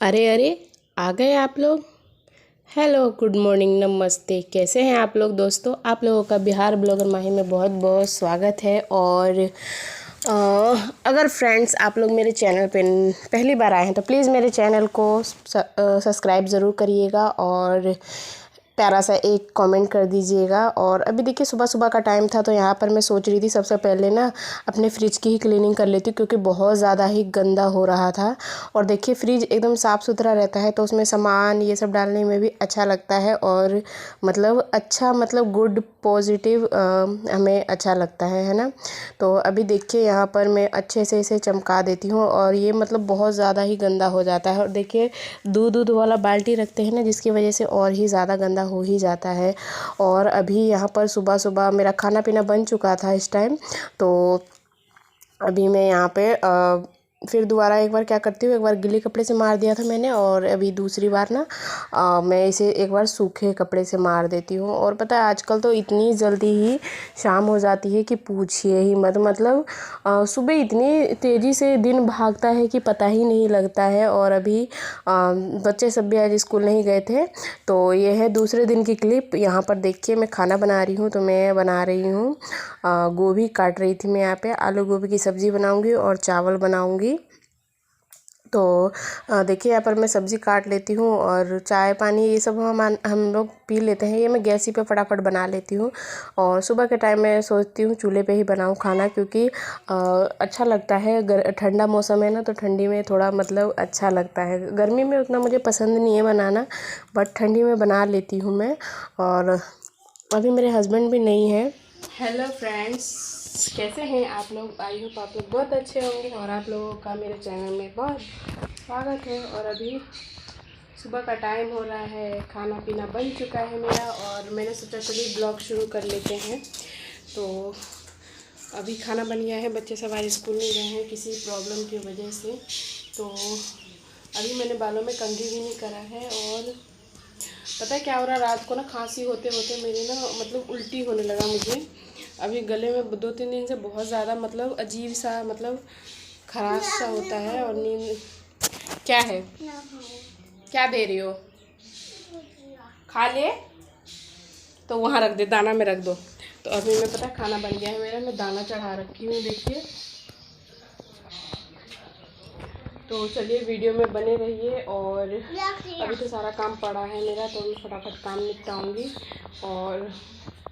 अरे अरे, आ गए आप लोग। हेलो, गुड मॉर्निंग, नमस्ते। कैसे हैं आप लोग दोस्तों? आप लोगों का बिहार ब्लॉगर माही में बहुत बहुत स्वागत है। और अगर फ्रेंड्स आप लोग मेरे चैनल पे पहली बार आए हैं तो प्लीज़ मेरे चैनल को सब्सक्राइब ज़रूर करिएगा और प्यारा सा एक कमेंट कर दीजिएगा। और अभी देखिए सुबह सुबह का टाइम था तो यहाँ पर मैं सोच रही थी सबसे पहले ना अपने फ्रिज की ही क्लीनिंग कर लेती हूँ, क्योंकि बहुत ज़्यादा ही गंदा हो रहा था। और देखिए फ्रिज एकदम साफ़ सुथरा रहता है तो उसमें सामान ये सब डालने में भी अच्छा लगता है, और मतलब गुड पॉजिटिव हमें अच्छा लगता है ना। तो अभी देखिए यहाँ पर मैं अच्छे से इसे चमका देती हूँ, और ये मतलब बहुत ज़्यादा ही गंदा हो जाता है। और देखिए दूध वाला बाल्टी रखते हैं ना, जिसकी वजह से और ही ज़्यादा गंदा हो ही जाता है। और अभी यहाँ पर सुबह सुबह मेरा खाना पीना बन चुका था इस टाइम। तो अभी मैं यहाँ पे फिर दोबारा एक बार क्या करती हूँ, एक बार गीले कपड़े से मार दिया था मैंने, और अभी दूसरी बार ना मैं इसे एक बार सूखे कपड़े से मार देती हूँ। और पता है आजकल तो इतनी जल्दी ही शाम हो जाती है कि पूछिए ही मत। मतलब सुबह इतनी तेज़ी से दिन भागता है कि पता ही नहीं लगता है। और अभी बच्चे सब भी आज स्कूल नहीं गए थे। तो ये है दूसरे दिन की क्लिप। यहाँ पर देखिए मैं खाना बना रही हूँ, तो मैं बना रही हूँ गोभी काट रही थी मैं यहाँ पे। आलू गोभी की सब्ज़ी बनाऊँगी और चावल बनाऊँगी। तो देखिए यहाँ पर मैं सब्ज़ी काट लेती हूँ, और चाय पानी ये सब हम लोग पी लेते हैं। ये मैं गैस ही पे फटाफट बना लेती हूँ। और सुबह के टाइम मैं सोचती हूँ चूल्हे पे ही बनाऊँ खाना, क्योंकि अच्छा लगता है। ठंडा मौसम है ना, तो ठंडी में थोड़ा मतलब अच्छा लगता है। गर्मी में उतना मुझे पसंद नहीं है बनाना, बट ठंडी में बना लेती हूँ मैं। और अभी मेरे हस्बैंड भी नहीं है। हेलो फ्रेंड्स, कैसे हैं आप लोग? आई होप आप लोग बहुत अच्छे होंगे, और आप लोगों का मेरे चैनल में बहुत स्वागत है। और अभी सुबह का टाइम हो रहा है, खाना पीना बन चुका है मेरा, और मैंने सोचा चलिए ब्लॉग शुरू कर लेते हैं। तो अभी खाना बन गया है, बच्चे सब आज स्कूल नहीं गए हैं किसी प्रॉब्लम की वजह से। तो अभी मैंने बालों में कंघी भी नहीं करा है। और पता है क्या हो रहा है, रात को ना खांसी होते होते मेरी ना मतलब उल्टी होने लगा मुझे। अभी गले में 2-3 दिन से बहुत ज़्यादा मतलब अजीब सा मतलब खराश सा होता है। और नींद क्या है, क्या दे रही हो? खा ले तो वहाँ रख दे, दाना में रख दो। तो अभी मैं पता खाना बन गया है मेरा, मैं दाना चढ़ा रखी हूँ देखिए। तो चलिए वीडियो में बने रहिए। और अभी तो सारा काम पड़ा है मेरा, तो मैं फटाफट काम निपटाऊंगी। और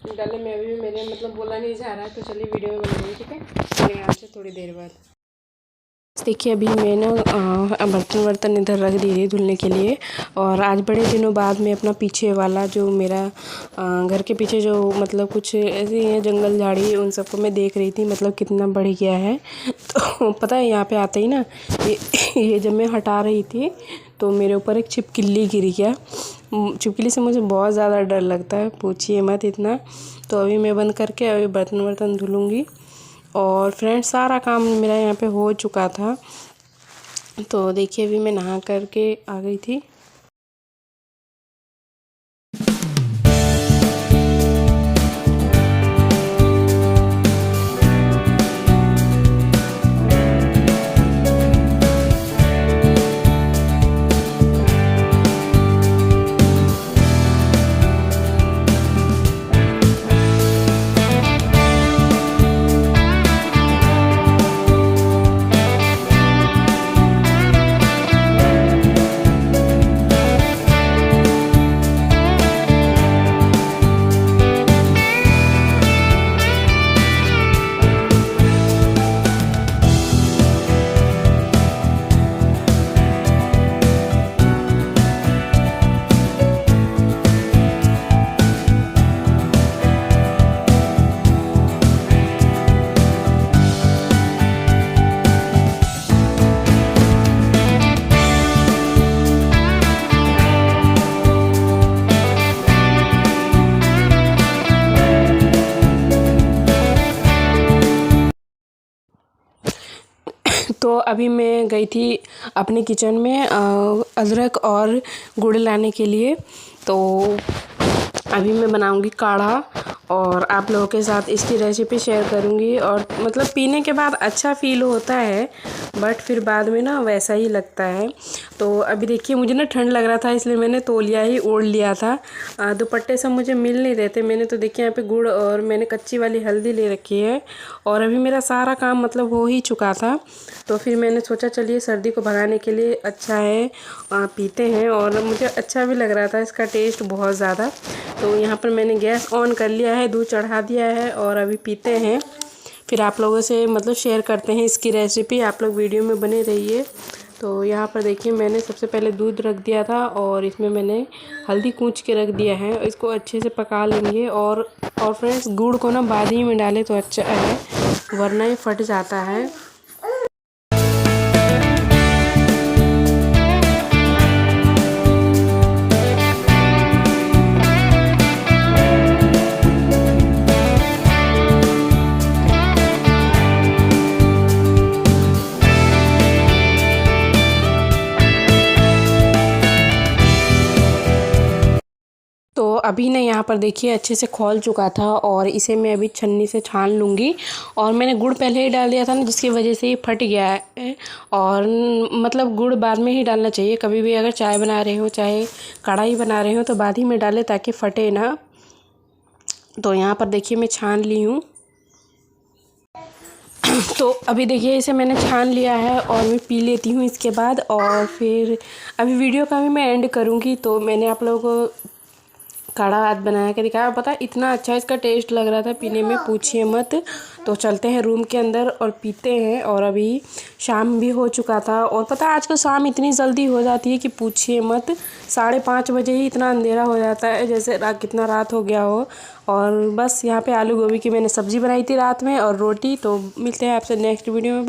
गले में अभी भी मेरे मतलब बोला नहीं जा रहा है। तो चलिए वीडियो में बने रहिए, ठीक है? मिलेंगे आपसे थोड़ी देर बाद। देखिए अभी मैं ना बर्तन इधर रख दिए धुलने के लिए। और आज बड़े दिनों बाद मैं अपना पीछे वाला जो मेरा घर के पीछे जो मतलब कुछ ऐसे हैं जंगल झाड़ी, उन सबको मैं देख रही थी, मतलब कितना बढ़ गया है। तो पता है यहाँ पे आते ही ना ये जब मैं हटा रही थी तो मेरे ऊपर एक छिपकली गिर गया। छिपकली से मुझे बहुत ज़्यादा डर लगता है, पूछिए मत इतना। तो अभी मैं बंद करके अभी बर्तन धुलूँगी। और फ्रेंड्स सारा काम मेरा यहाँ पे हो चुका था। तो देखिए अभी मैं नहा करके आ गई थी। तो अभी मैं गई थी अपने किचन में अदरक और गुड़ लाने के लिए। तो अभी मैं बनाऊंगी काढ़ा। और आप लोगों के साथ इसकी रेसिपी शेयर करूँगी। और मतलब पीने के बाद अच्छा फ़ील होता है, बट फिर बाद में ना वैसा ही लगता है। तो अभी देखिए मुझे ना ठंड लग रहा था, इसलिए मैंने तौलिया ही ओढ़ लिया था। दुपट्टे सब मुझे मिल नहीं रहे थे। मैंने तो देखिए यहाँ पे गुड़ और मैंने कच्ची वाली हल्दी ले रखी है, और अभी मेरा सारा काम मतलब हो ही चुका था। तो फिर मैंने सोचा चलिए सर्दी को भगाने के लिए अच्छा है, पीते हैं। और मुझे अच्छा भी लग रहा था, इसका टेस्ट बहुत ज़्यादा। तो यहाँ पर मैंने गैस ऑन कर लिया है, दूध चढ़ा दिया है और अभी पीते हैं। फिर आप लोगों से मतलब शेयर करते हैं इसकी रेसिपी, आप लोग वीडियो में बने रहिए। तो यहाँ पर देखिए मैंने सबसे पहले दूध रख दिया था और इसमें मैंने हल्दी कूच के रख दिया है। इसको अच्छे से पका लेंगे। और फ्रेंड्स गुड़ को ना बाद ही में डालें तो अच्छा है, वरना ये फट जाता है। तो अभी ना यहाँ पर देखिए अच्छे से खौल चुका था, और इसे मैं अभी छन्नी से छान लूँगी। और मैंने गुड़ पहले ही डाल दिया था ना, जिसकी वजह से ये फट गया है। और मतलब गुड़ बाद में ही डालना चाहिए, कभी भी अगर चाय बना रहे हो चाहे कढ़ाई बना रहे हो तो बाद ही में डालें ताकि फटे ना। तो यहाँ पर देखिए मैं छान ली हूँ। तो अभी देखिए इसे मैंने छान लिया है और मैं पी लेती हूँ इसके बाद। और फिर अभी वीडियो का भी मैं एंड करूँगी। तो मैंने आप लोगों को काढ़ा आज बना के दिखाया, पता इतना अच्छा इसका टेस्ट लग रहा था पीने में, पूछिए मत। तो चलते हैं रूम के अंदर और पीते हैं। और अभी शाम भी हो चुका था, और पता आजकल शाम इतनी जल्दी हो जाती है कि पूछिए मत। 5:30 बजे ही इतना अंधेरा हो जाता है, जैसे कितना रात हो गया हो। और बस यहाँ पे आलू गोभी की मैंने सब्ज़ी बनाई थी रात में और रोटी। तो मिलते हैं आपसे नेक्स्ट वीडियो में।